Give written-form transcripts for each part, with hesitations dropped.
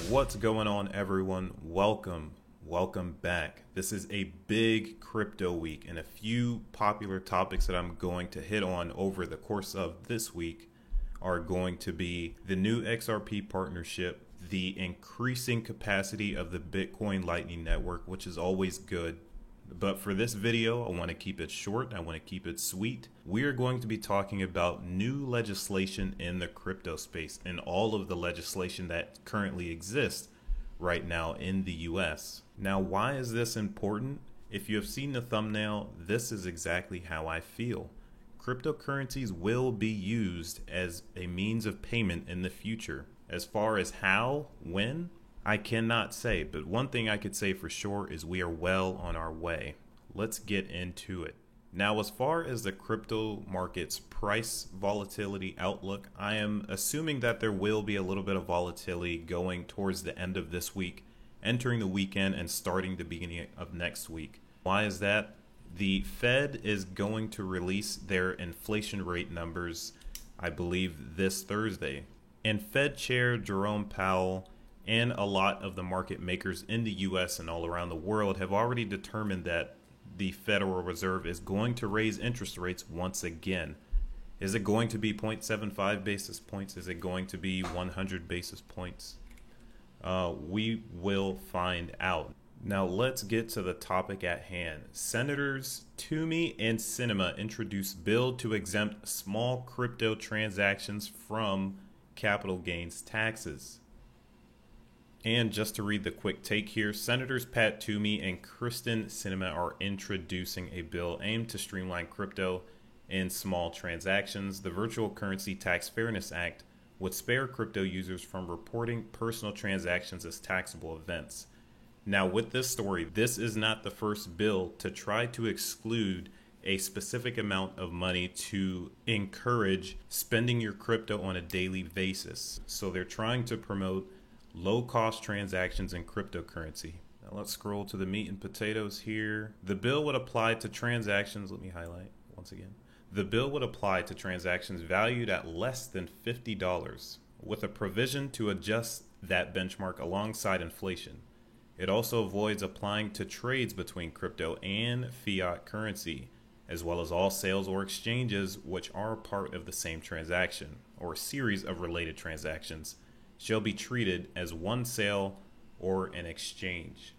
What's going on, everyone? Welcome back. This is a big crypto week, and a few popular topics that I'm going to hit on over the course of this week are going to be the new XRP partnership, the increasing capacity of the Bitcoin Lightning Network, which is always good. But for this video, I want to keep it short. I want to keep it sweet. We are going to be talking about new legislation in the crypto space and all of the legislation that currently exists right now in the US. Now, why is this important? If you have seen the thumbnail, this is exactly how I feel. Cryptocurrencies will be used as a means of payment in the future. As far as how, when, I cannot say, but one thing I could say for sure is we are well on our way. Let's get into it. Now, as far as the crypto market's price volatility outlook, I am assuming that there will be a little bit of volatility going towards the end of this week, entering the weekend and starting the beginning of next week. Why is that? The Fed is going to release their inflation rate numbers, I believe, this Thursday. And Fed Chair Jerome Powell and a lot of the market makers in the US and all around the world have already determined that the Federal Reserve is going to raise interest rates once again. Is it going to be 0.75 basis points? Is it going to be 100 basis points? We will find out. Now let's get to the topic at hand. Senators Toomey and Sinema introduced bill to exempt small crypto transactions from capital gains taxes. And just to read the quick take here, Senators Pat Toomey and Kyrsten Sinema are introducing a bill aimed to streamline crypto and small transactions. The Virtual Currency Tax Fairness Act would spare crypto users from reporting personal transactions as taxable events. Now, with this story, this is not the first bill to try to exclude a specific amount of money to encourage spending your crypto on a daily basis. So they're trying to promote low-cost transactions in cryptocurrency. Now let's scroll to the meat and potatoes here. The bill would apply to transactions, let me highlight once again. The bill would apply to transactions valued at less than $50, with a provision to adjust that benchmark alongside inflation. It also avoids applying to trades between crypto and fiat currency, as well as all sales or exchanges which are part of the same transaction, or a series of related transactions, shall be treated as one sale or an exchange.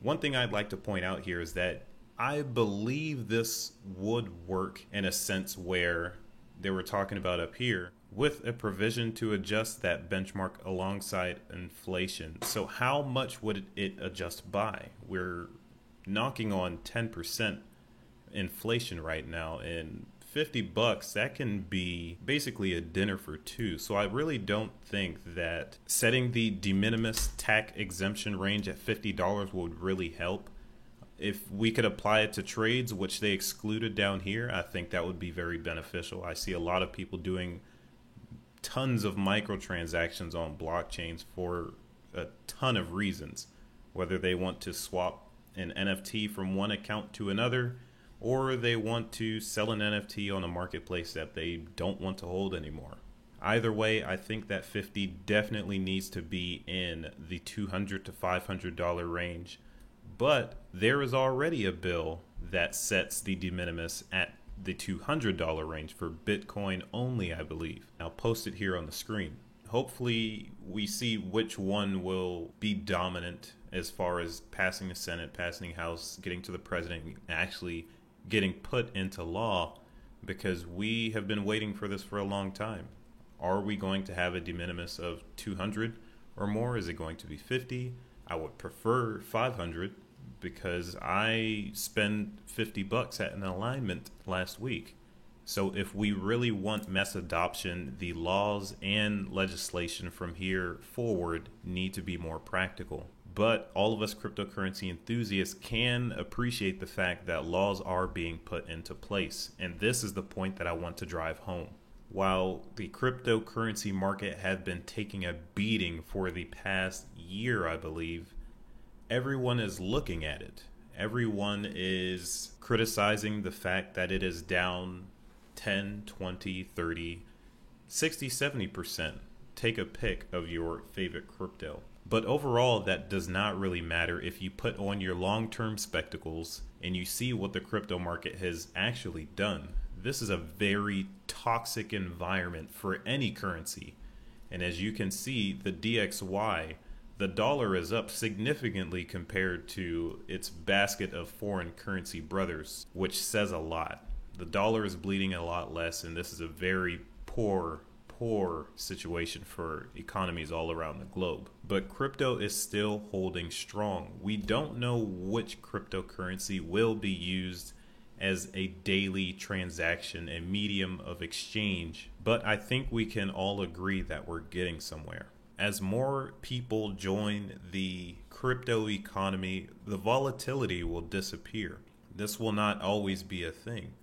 One thing I'd like to point out here is that I believe this would work in a sense where they were talking about up here with a provision to adjust that benchmark alongside inflation. So how much would it adjust by? We're knocking on 10% inflation right now, and $50, that can be basically a dinner for two. So I really don't think that setting the de minimis tax exemption range at $50 would really help. If we could apply it to trades, which they excluded down here, I think that would be very beneficial. I see a lot of people doing tons of microtransactions on blockchains for a ton of reasons, whether they want to swap an NFT from one account to another, or they want to sell an NFT on a marketplace that they don't want to hold anymore. Either way, I think that 50 definitely needs to be in the $200 to $500 range. But there is already a bill that sets the de minimis at the $200 range for Bitcoin only, I believe. I'll post it here on the screen. Hopefully we see which one will be dominant as far as passing the Senate, passing the House, getting to the president, and actually getting put into law, because we have been waiting for this for a long time. Are we going to have a de minimis of 200 or more? Is it going to be 50? I would prefer 500 because I spent $50 at an alignment last week. So if we really want mass adoption, the laws and legislation from here forward need to be more practical. But all of us cryptocurrency enthusiasts can appreciate the fact that laws are being put into place. And this is the point that I want to drive home. While the cryptocurrency market has been taking a beating for the past year, I believe, everyone is looking at it. Everyone is criticizing the fact that it is down 10, 20, 30, 60, 70%. Take a pick of your favorite crypto. But overall, that does not really matter if you put on your long-term spectacles and you see what the crypto market has actually done. This is a very toxic environment for any currency. And as you can see, the DXY, the dollar is up significantly compared to its basket of foreign currency brothers, which says a lot. The dollar is bleeding a lot less, and this is a very poor situation for economies all around the globe. But crypto is still holding strong. We don't know which cryptocurrency will be used as a daily transaction and medium of exchange, but I think we can all agree that we're getting somewhere. As more people join the crypto economy, the volatility will disappear. This will not always be a thing.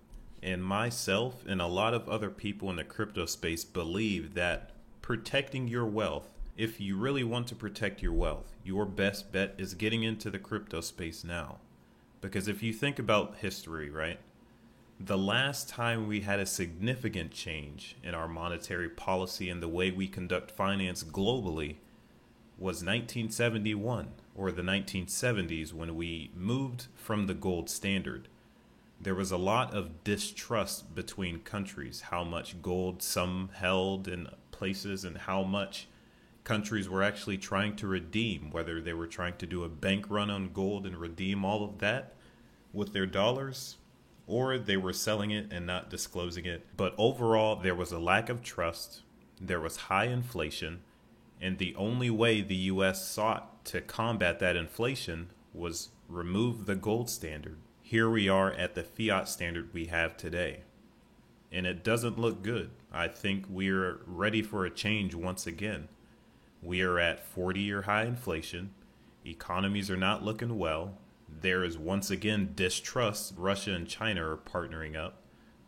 And myself and a lot of other people in the crypto space believe that protecting your wealth, if you really want to protect your wealth, your best bet is getting into the crypto space now. Because if you think about history, right? The last time we had a significant change in our monetary policy and the way we conduct finance globally was 1971 or the 1970s, when we moved from the gold standard. There was a lot of distrust between countries, how much gold some held in places and how much countries were actually trying to redeem, whether they were trying to do a bank run on gold and redeem all of that with their dollars, or they were selling it and not disclosing it. But overall, there was a lack of trust, there was high inflation, and the only way the US sought to combat that inflation was remove the gold standard. Here we are at the fiat standard we have today, and it doesn't look good. I think we're ready for a change once again. We are at 40-year high inflation. Economies are not looking well. There is once again distrust. Russia and China are partnering up,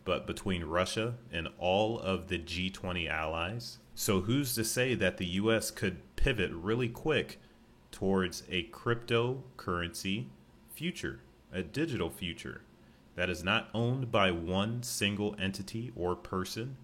but between Russia and all of the G20 allies. So who's to say that the US could pivot really quick towards a cryptocurrency future? A digital future that is not owned by one single entity or person,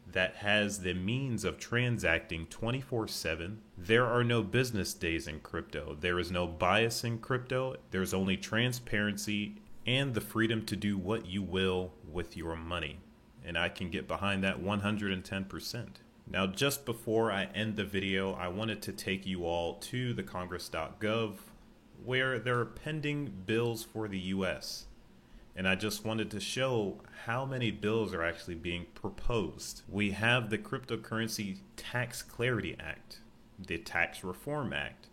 that has the means of transacting 24/7. There are no business days in crypto. There is no bias in crypto. There's only transparency and the freedom to do what you will with your money. And I can get behind that 110%. Now, just before I end the video, I wanted to take you all to the congress.gov, where there are pending bills for the US. And I just wanted to show how many bills are actually being proposed. We have the Cryptocurrency Tax Clarity Act, the Tax Reform Act,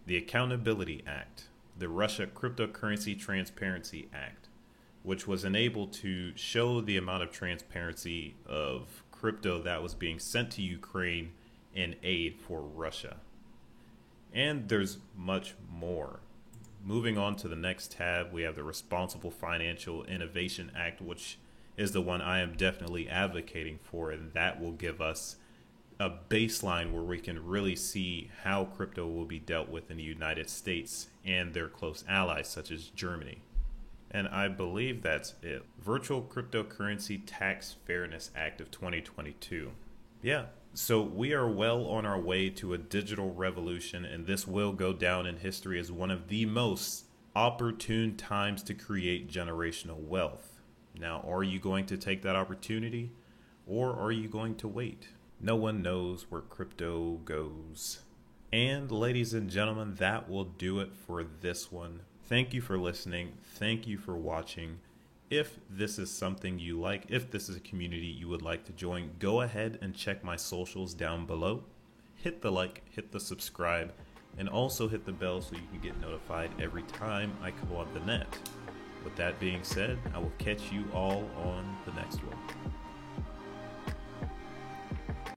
the Accountability Act, the Russia Cryptocurrency Transparency Act, which was enabled to show the amount of transparency of crypto that was being sent to Ukraine in aid for Russia. And there's much more. Moving on to the next tab, we have the Responsible Financial Innovation Act, which is the one I am definitely advocating for, and that will give us a baseline where we can really see how crypto will be dealt with in the United States and their close allies, such as Germany. And I believe that's it. Virtual Cryptocurrency Tax Fairness Act of 2022. Yeah. So we are well on our way to a digital revolution, and this will go down in history as one of the most opportune times to create generational wealth. Now, are you going to take that opportunity, or are you going to wait? No one knows where crypto goes. And ladies and gentlemen, that will do it for this one. Thank you for listening. Thank you for watching. If this is something you like, if this is a community you would like to join, go ahead and check my socials down below. Hit the like, hit the subscribe, and also hit the bell so you can get notified every time I come on the net. With that being said, I will catch you all on the next one.